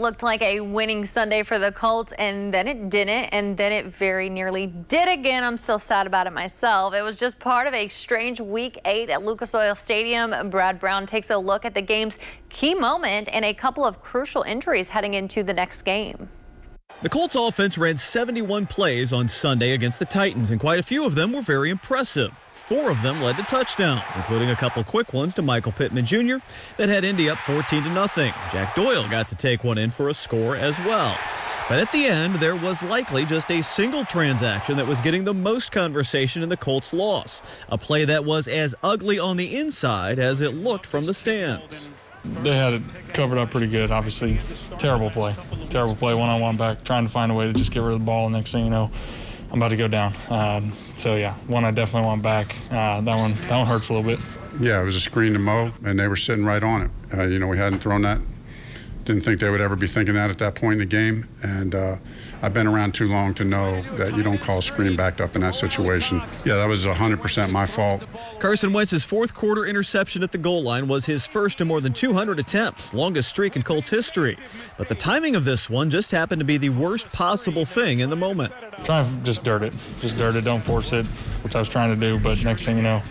looked like a winning Sunday for the Colts, and then it didn't, and then it very nearly did again. I'm still sad about it myself. It was just part of a strange Week 8 at Lucas Oil Stadium. Brad Brown takes a look at the game's key moment and a couple of crucial injuries heading into the next game. The Colts offense ran 71 plays on Sunday against the Titans, and quite a few of them were very impressive. 4 of them led to touchdowns, including a couple quick ones to Michael Pittman Jr. that had Indy up 14-0. Jack Doyle got to take one in for a score as well. But at the end, there was likely just a single transaction that was getting the most conversation in the Colts' loss. A play that was as ugly on the inside as it looked from the stands. They had it covered up pretty good, obviously. Terrible play, one-on-one back, trying to find a way to just get rid of the ball. And next thing you know, I'm about to go down. So yeah, one I definitely want back. That one hurts a little bit. Yeah, it was a screen to Mo, and they were sitting right on it. We hadn't thrown that. Didn't think they would ever be thinking that at that point in the game. And I've been around too long to know that you don't call a screen backed up in that situation. Yeah, that was 100% my fault. Carson Wentz's fourth quarter interception at the goal line was his first in more than 200 attempts, longest streak in Colts history. But the timing of this one just happened to be the worst possible thing in the moment. Trying to just dirt it, don't force it, which I was trying to do. But next thing you know,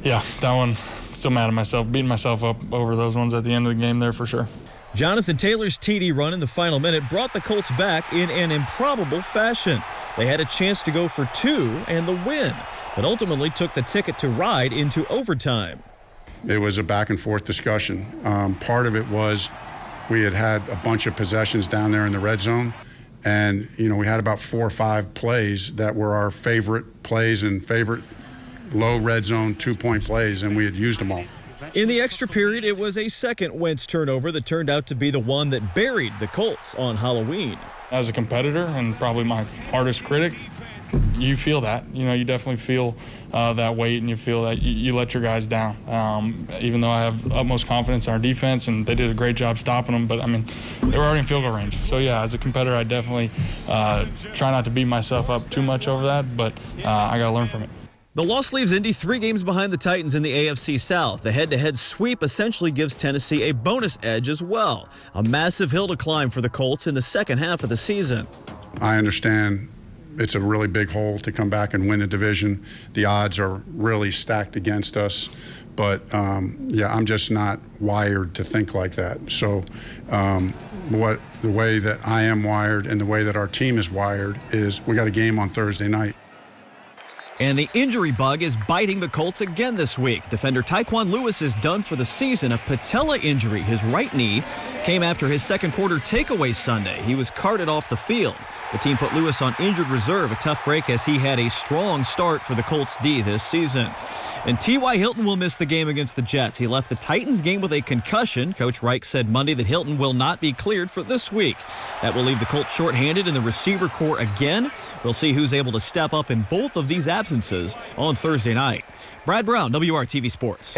yeah, that one, still mad at myself, beating myself up over those ones at the end of the game there for sure. Jonathan Taylor's TD run in the final minute brought the Colts back in an improbable fashion. They had a chance to go for 2 and the win, but ultimately took the ticket to ride into overtime. It was a back and forth discussion. Part of it was we had a bunch of possessions down there in the red zone, and we had about 4 or 5 plays that were our favorite plays and favorite low red zone 2-point plays, and we had used them all. In the extra period, it was a second Wentz turnover that turned out to be the one that buried the Colts on Halloween. As a competitor and probably my hardest critic, you feel that. You definitely feel that weight, and you feel that you let your guys down. Even though I have utmost confidence in our defense, and they did a great job stopping them, but, they were already in field goal range. So, yeah, as a competitor, I definitely try not to beat myself up too much over that, but I got to learn from it. The loss leaves Indy 3 games behind the Titans in the AFC South. The head-to-head sweep essentially gives Tennessee a bonus edge as well. A massive hill to climb for the Colts in the second half of the season. I understand it's a really big hole to come back and win the division. The odds are really stacked against us. But, I'm just not wired to think like that. So the way that I am wired and the way that our team is wired is we got a game on Thursday night. And the injury bug is biting the Colts again this week. Defender TYQUAN Lewis is done for the season. A patella injury, his right knee, came after his second quarter takeaway Sunday. He was carted off the field. The team put Lewis on injured reserve, a tough break as he had a strong start for the Colts D this season. And T.Y. Hilton will miss the game against the Jets. He left the Titans game with a concussion. Coach Reich said Monday that Hilton will not be cleared for this week. That will leave the Colts shorthanded in the receiver core again. We'll see who's able to step up in both of these absences on Thursday night. Brad Brown, WRTV Sports.